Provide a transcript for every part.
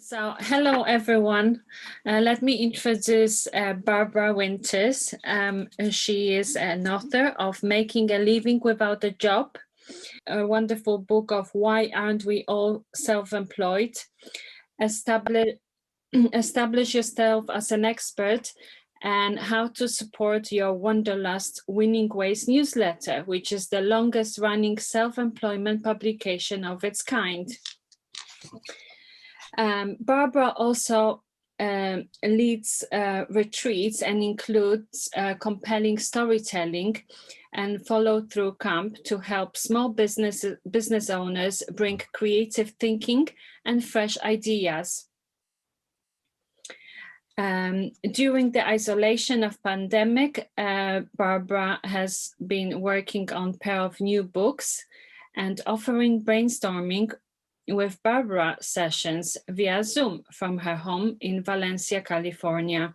So, hello everyone. Let me introduce Barbara Winters. She is an author of Making a Living Without a Job, a wonderful book of Why Aren't We All Self-Employed? Establish yourself as an expert, and how to support your Wanderlust Winning Ways newsletter, which is the longest running self-employment publication of its kind. Barbara also leads retreats and includes compelling storytelling and follow-through camp to help small business owners bring creative thinking and fresh ideas. During the isolation of pandemic, Barbara has been working on a pair of new books and offering brainstorming with Barbara sessions via Zoom from her home in Valencia, California.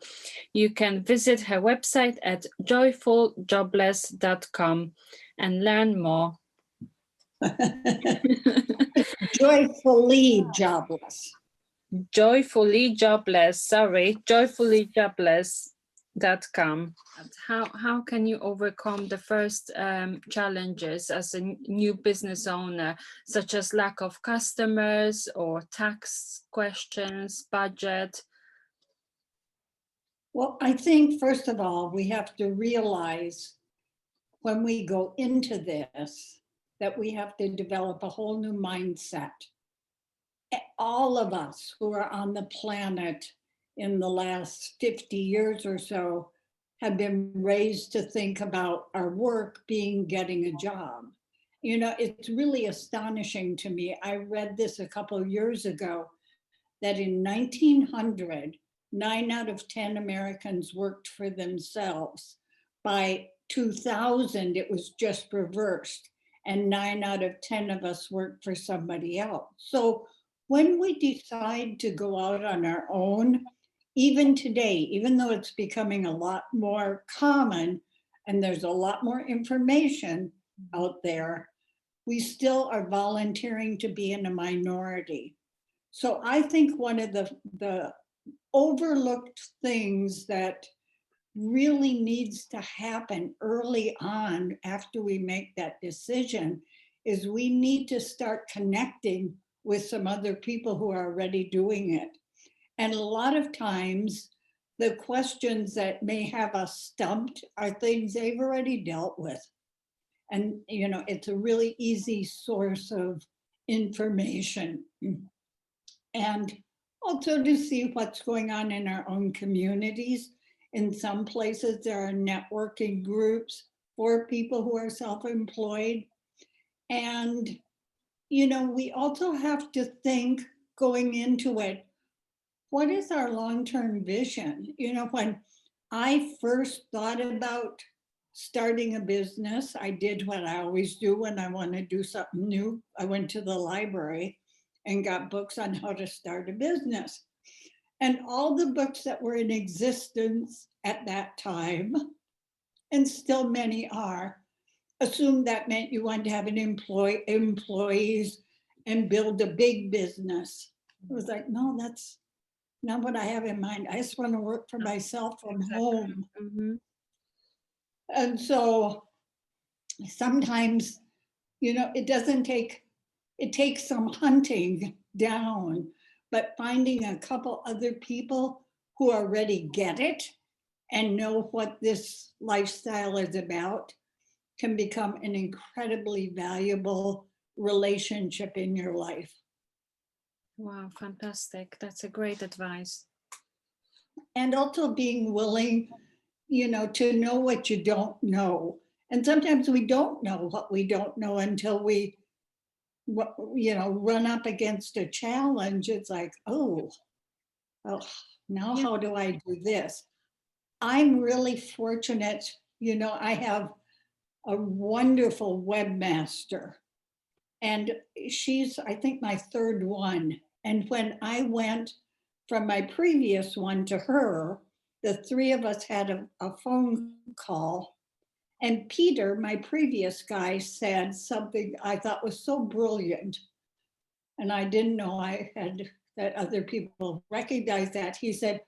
You can visit her website at joyfuljobless.com and learn more. Joyfully jobless. Joyfully jobless, sorry, joyfullyjobless.com. How can you overcome the first challenges as a new business owner, such as lack of customers or tax questions, budget? Well, I think first of all, we have to realize when we go into this, that we have to develop a whole new mindset. All of us who are on the planet in the last 50 years or so have been raised to think about our work being getting a job. You know, it's really astonishing to me. I read this a couple of years ago that in 1900, 9 out of 10 Americans worked for themselves. By 2000, it was just reversed, and 9 out of 10 of us worked for somebody else. So when we decide to go out on our own, even today, even though it's becoming a lot more common and there's a lot more information out there, we still are volunteering to be in a minority. So I think one of the overlooked things that really needs to happen early on after we make that decision is we need to start connecting with some other people who are already doing it. And a lot of times the questions that may have us stumped are things they've already dealt with. And, you know, it's a really easy source of information. And also to see what's going on in our own communities. In some places, there are networking groups for people who are self-employed. And, you know, we also have to think going into it, what is our long-term vision? You know, when I first thought about starting a business, I did what I always do when I want to do something new. I went to the library and got books on how to start a business. And all the books that were in existence at that time, and still many are, assumed that meant you wanted to have an employees and build a big business. It was like, no, that's not what I have in mind. I just want to work for myself from home. Mm-hmm. And so sometimes, you know, it takes some hunting down, but finding a couple other people who already get it and know what this lifestyle is about can become an incredibly valuable relationship in your life. Wow, fantastic. That's a great advice. And also being willing, you know, to know what you don't know. And sometimes we don't know what we don't know until we, you know, run up against a challenge. It's like, oh, now how do I do this? I'm really fortunate, you know, I have a wonderful webmaster, and she's, I think, my third one. And when I went from my previous one to her, the three of us had a phone call. And Peter, my previous guy, said something I thought was so brilliant. And I didn't know I had that other people recognize that. He said,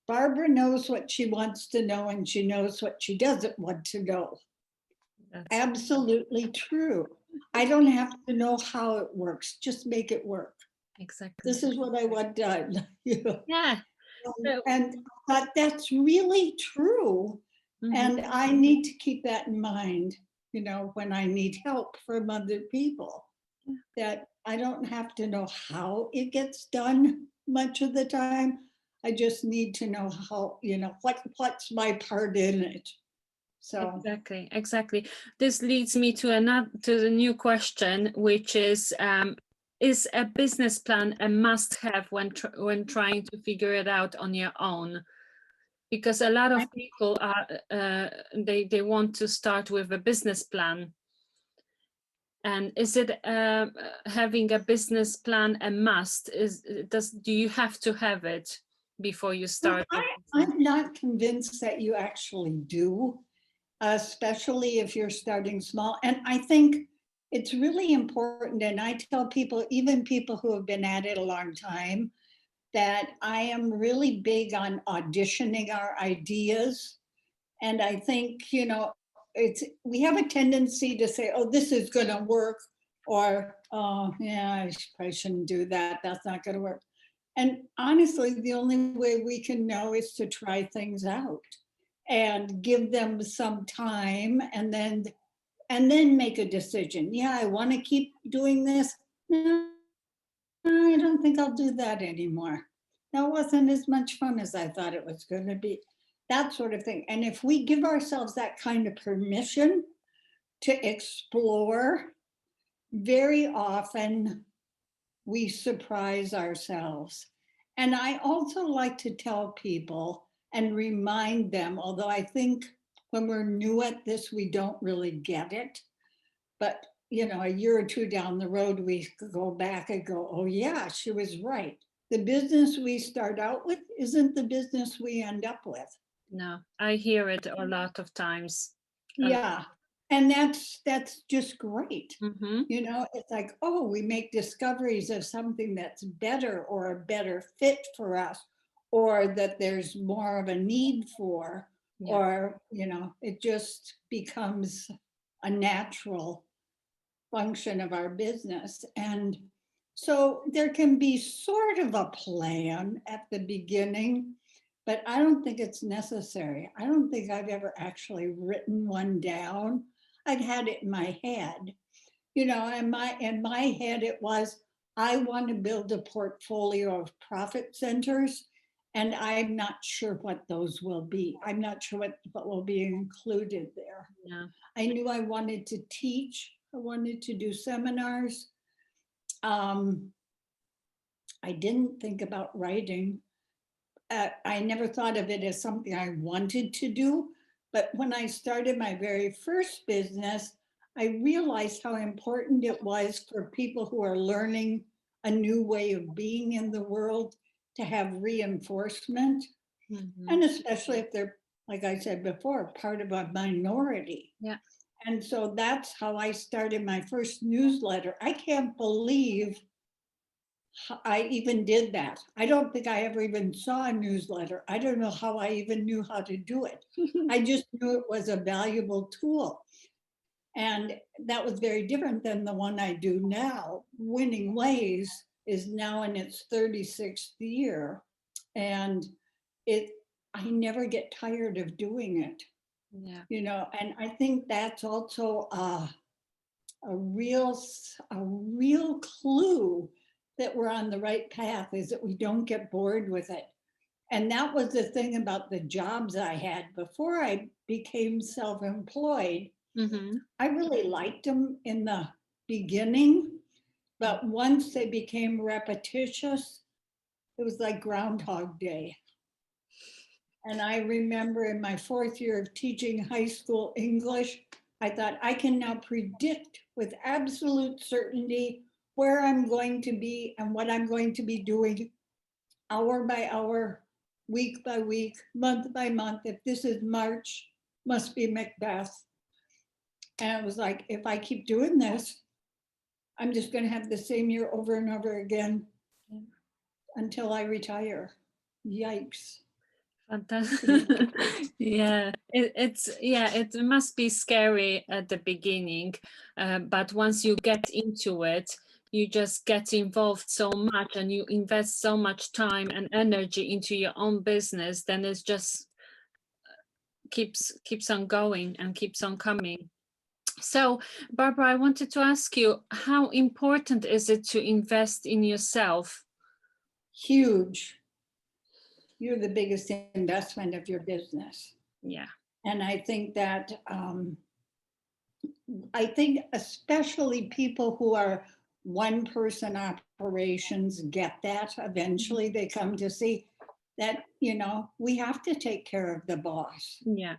Barbara knows what she wants to know and she knows what she doesn't want to know. That's Absolutely true. I don't have to know how it works, just make it work. exactly. This is what I want done. You know? Yeah. And but that's really true. Mhm. And I need to keep that in mind, you know, when I need help from other people, that I don't have to know how it gets done much of the time. I just need to know how, you know, what's my part in it. So Exactly. This leads me to the new question, which is a business plan a must-have when trying to figure it out on your own? Because a lot of people are they want to start with a business plan. And is it having a business plan a must? Do you have to have it before you start? I'm not convinced that you actually do, especially if you're starting small. And I think it's really important. And I tell people, even people who have been at it a long time, that I am really big on auditioning our ideas. And I think, you know, we have a tendency to say, oh, this is going to work, or oh, yeah, I shouldn't do that. That's not going to work. And honestly, the only way we can know is to try things out and give them some time, and then make a decision. Yeah, I want to keep doing this. No, I don't think I'll do that anymore. That wasn't as much fun as I thought it was going to be. That sort of thing. And if we give ourselves that kind of permission to explore, very often we surprise ourselves. And I also like to tell people and remind them, although I think when we're new at this, we don't really get it. But, you know, a year or two down the road, we go back and go, oh, yeah, she was right. The business we start out with isn't the business we end up with. No, I hear it a lot of times. Yeah. And that's just great. Mm-hmm. You know, it's like, oh, we make discoveries of something that's better or a better fit for us, or that there's more of a need for, or, you know, it just becomes a natural function of our business. And so there can be sort of a plan at the beginning, but I don't think it's necessary. I don't think I've ever actually written one down. I've had it in my head. You know, in my head it was, I want to build a portfolio of profit centers, and I'm not sure what those will be. I'm not sure what will be included there. Yeah. I knew I wanted to teach. I wanted to do seminars. I didn't think about writing. I never thought of it as something I wanted to do. But when I started my very first business, I realized how important it was for people who are learning a new way of being in the world to have reinforcement. Mm-hmm. And especially if they're, like I said before, part of a minority. Yeah. And so that's how I started my first newsletter. I can't believe I even did that. I don't think I ever even saw a newsletter. I don't know how I even knew how to do it. I just knew it was a valuable tool. And that was very different than the one I do now. Winning Ways is now in its 36th year. And I never get tired of doing it. Yeah. You know, and I think that's also a real clue that we're on the right path, is that we don't get bored with it. And that was the thing about the jobs I had before I became self-employed. Mm-hmm. I really liked them in the beginning, but once they became repetitious, it was like Groundhog Day. And I remember in my 4th year of teaching high school English, I thought, I can now predict with absolute certainty where I'm going to be and what I'm going to be doing hour by hour, week by week, month by month. If this is March, must be Macbeth. And it was like, if I keep doing this, I'm just going to have the same year over and over again. until I retire. Yikes. Fantastic. Yeah, it must be scary at the beginning, but once you get into it, you just get involved so much and you invest so much time and energy into your own business, then it's just keeps on going and keeps on coming. So, Barbara, I wanted to ask you, how important is it to invest in yourself? Huge. You're the biggest investment of your business. Yeah. And I think especially people who are one person operations get that. Eventually they come to see that, we have to take care of the boss. Yeah.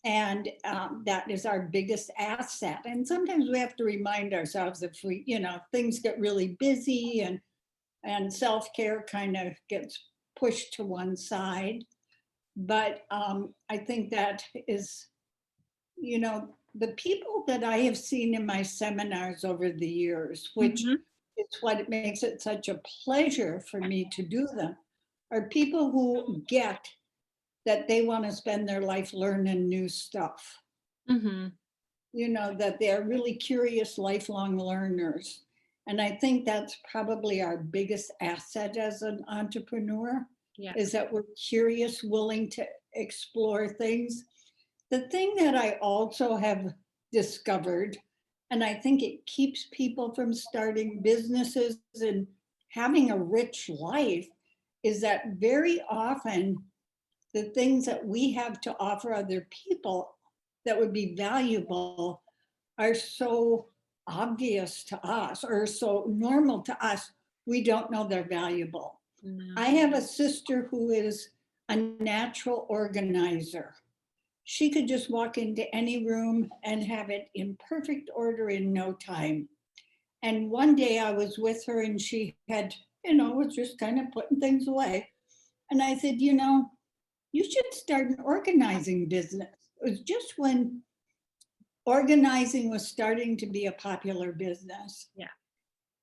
And that is our biggest asset. And sometimes we have to remind ourselves if things get really busy and self-care kind of gets pushed to one side. But I think that is, the people that I have seen in my seminars over the years, which Mhm. is what makes it such a pleasure for me to do them, are people who get that they want to spend their life learning new stuff. Mhm. That they're really curious, lifelong learners. And I think that's probably our biggest asset as an entrepreneur, Yeah. is that we're curious, willing to explore things. The thing that I also have discovered, and I think it keeps people from starting businesses and having a rich life, is that very often the things that we have to offer other people that would be valuable are so obvious to us or so normal to us, we don't know they're valuable. No. I have a sister who is a natural organizer. She could just walk into any room and have it in perfect order in no time. And one day I was with her and she had, was just kind of putting things away. And I said, you should start an organizing business. It was just when organizing was starting to be a popular business. Yeah.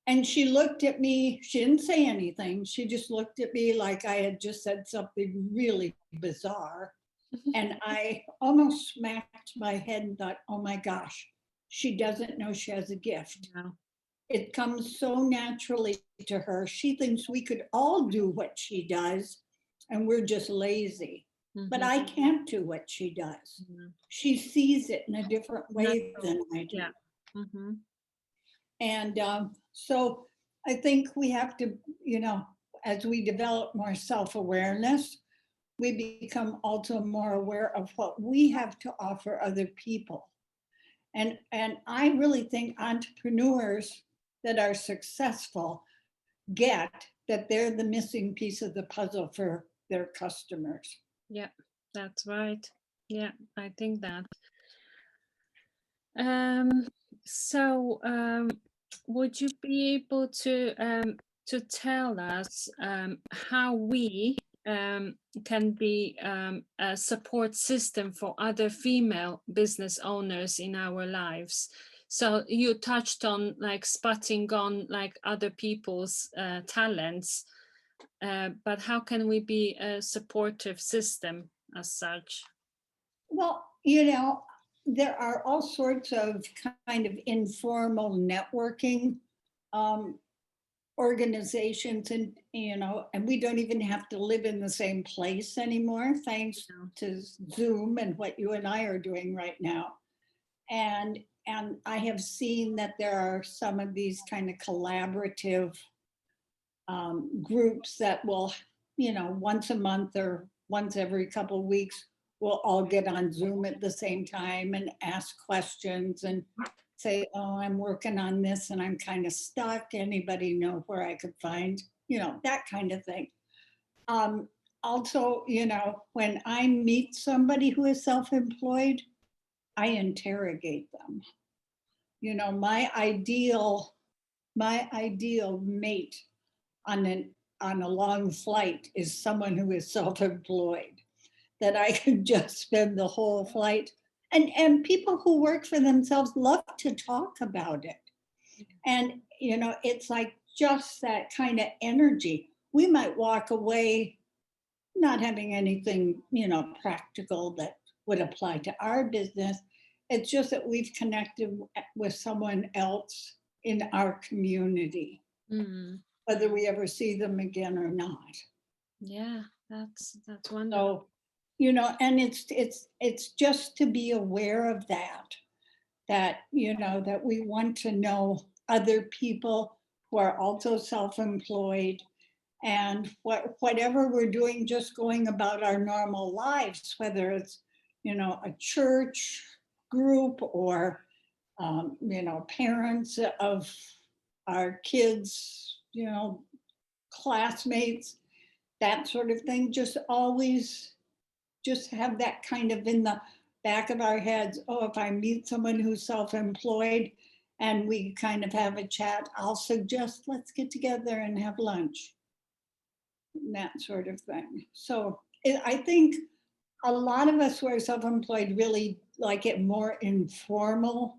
And she looked at me, she didn't say anything. She just looked at me like I had just said something really bizarre. And I almost smacked my head and thought, oh my gosh, she doesn't know she has a gift. No. It comes so naturally to her. She thinks we could all do what she does, and we're just lazy. But I can't do what she does. She sees it in a different way than I do. Yeah. Mm-hmm. And so I think we have to, as we develop more self-awareness, we become also more aware of what we have to offer other people. And I really think entrepreneurs that are successful get that they're the missing piece of the puzzle for their customers. Yeah, that's right. Yeah, I think that. So, would you be able to tell us how we can be a support system for other female business owners in our lives? So you touched on like spotting on like other people's talents, but how can we be a supportive system as such? Well, there are all sorts of kind of informal networking organizations, and we don't even have to live in the same place anymore, thanks to Zoom and what you and I are doing right now. And I have seen that there are some of these kind of collaborative groups that will, once a month or once every couple of weeks, we'll all get on Zoom at the same time and ask questions and say, oh, I'm working on this and I'm kind of stuck. Anybody know where I could find, that kind of thing. Also, when I meet somebody who is self-employed, I interrogate them. My ideal mate on a long flight is someone who is self-employed, that I could just spend the whole flight. And people who work for themselves love to talk about it. And it's like just that kind of energy. we might walk away not having anything, practical that would apply to our business. It's just that we've connected with someone else in our community, Mm. whether we ever see them again or not. Yeah, that's wonderful. So, and it's just to be aware of that, that we want to know other people who are also self-employed, and whatever we're doing, just going about our normal lives, whether it's, a church group or, parents of our kids, classmates, that sort of thing, just always just have that kind of in the back of our heads. Oh, if I meet someone who's self-employed and we kind of have a chat, I'll suggest let's get together and have lunch, that sort of thing. So I think a lot of us who are self-employed really like it more informal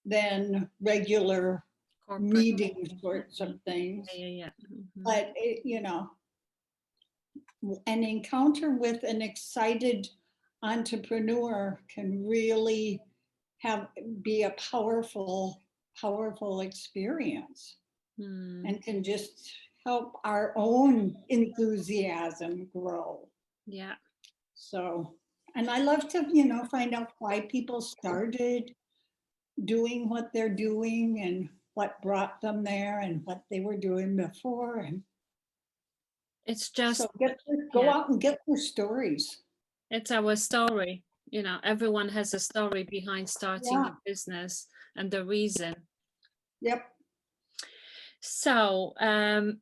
than regular Corporate. meeting sorts of things. Yeah. But an encounter with an excited entrepreneur can really be a powerful experience, and can just help our own enthusiasm grow. Yeah. So, and I love to, find out why people started doing what they're doing and what brought them there and what they were doing before. And it's just so go out and get their stories. It's our story. Everyone has a story behind starting Yeah. a business and the reason. Yep. So,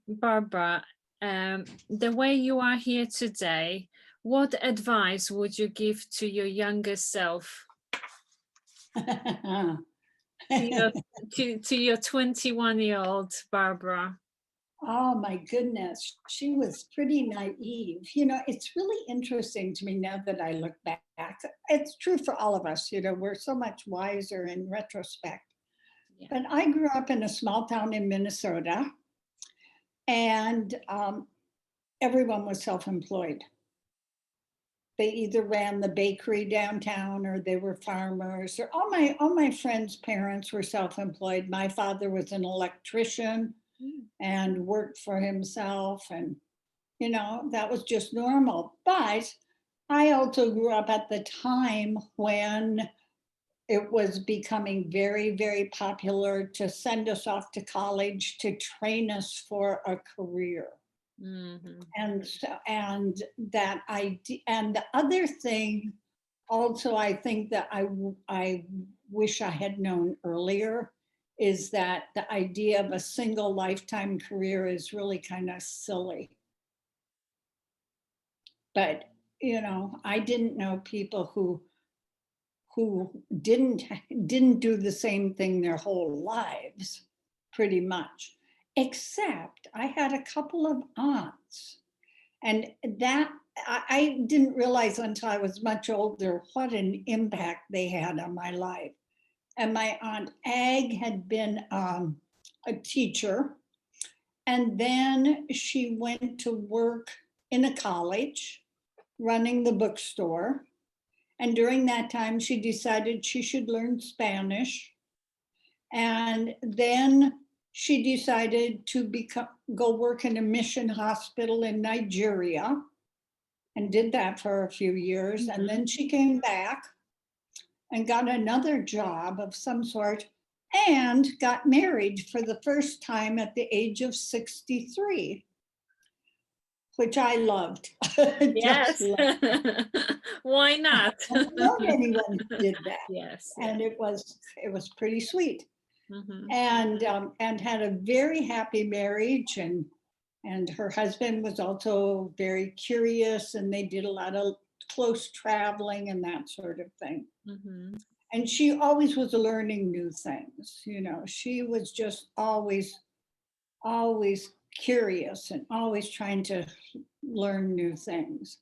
Barbara, the way you are here today, what advice would you give to your younger self? to your 21-year-old Barbara? Oh my goodness, she was pretty naive. It's really interesting to me now that I look back. It's true for all of us, we're so much wiser in retrospect. Yeah. But I grew up in a small town in Minnesota, and everyone was self-employed. They either ran the bakery downtown, or they were farmers, or all my friends' parents were self-employed. My father was an electrician and worked for himself, and that was just normal. But I also grew up at the time when it was becoming very, very popular to send us off to college to train us for a career. Mm-hmm. And that idea, and the other thing also, I think that I wish I had known earlier, is that the idea of a single lifetime career is really kind of silly. But I didn't know people who didn't do the same thing their whole lives, pretty much. Except I had a couple of aunts, and that I didn't realize until I was much older what an impact they had on my life. And my Aunt Ag had been a teacher, and then she went to work in a college running the bookstore. And during that time, she decided she should learn Spanish. And then she decided to go work in a mission hospital in Nigeria, and did that for a few years. Mm-hmm. And then she came back and got another job of some sort, and got married for the first time at the age of 63, which I loved. Yes. Loved. Why not? I don't know anyone who did that. Yes. And it was pretty sweet. Mm-hmm. And had a very happy marriage, and her husband was also very curious, and they did a lot of close traveling and that sort of thing. Mm-hmm. And she always was learning new things. She was just always curious and always trying to learn new things.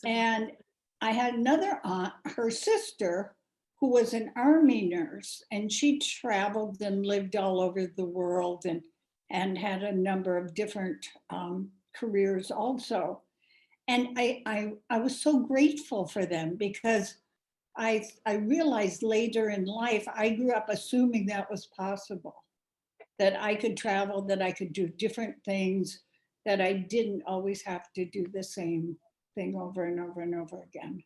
And I had another aunt, her sister, who was an army nurse, and she traveled and lived all over the world. And and had a number of different careers also. And I was so grateful for them because I realized later in life, I grew up assuming that was possible, that I could travel, that I could do different things, that I didn't always have to do the same thing over and over and over again.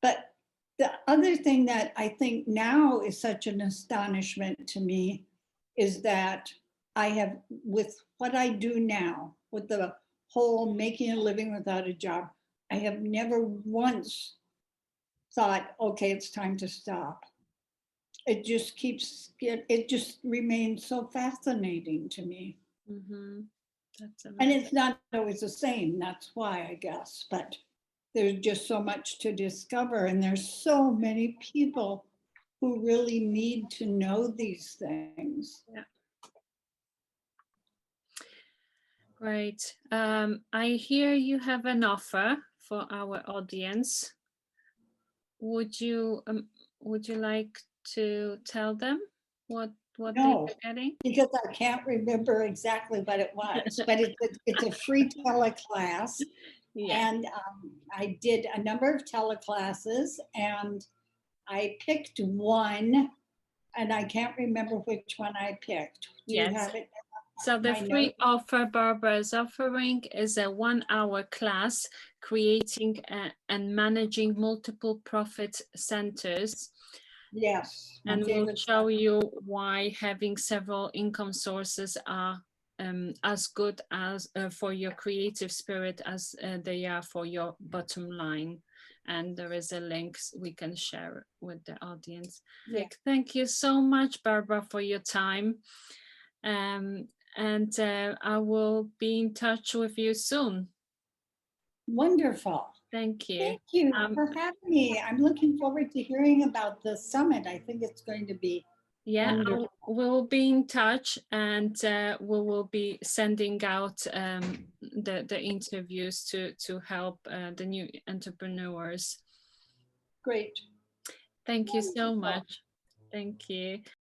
But the other thing that I think now is such an astonishment to me is that I have, with what I do now, with the whole making a living without a job, I have never once thought, okay, it's time to stop. It just keeps, it just remains so fascinating to me. Mm-hmm. That's And amazing. it's not always the same, that's why, I guess, but there's just so much to discover, and there's so many people who really need to know these things. Yeah. Great. I hear you have an offer for our audience. Would you like to tell them what they No, are getting? because I can't remember exactly what it was, but it's a free teleclass. Yeah. And I did a number of teleclasses, and I picked one, and I can't remember which one I picked. Do you Yes. have it? So the My free note? offer Barbara is offering is a 1-hour class creating and managing multiple profit centers, Yes, my and will favorite. show you why having several income sources are as good as for your creative spirit as they are for your bottom line. And there is a link we can share with the audience. Yeah. Thank you so much, Barbara, for your time. And I will be in touch with you soon. Wonderful. Thank you. Thank you for having me. I'm looking forward to hearing about the summit. I think it's going to be Yeah, wonderful. we'll be in touch, and we will be sending out the interviews to help the new entrepreneurs. Great. Thank you so Wonderful. much. Thank you.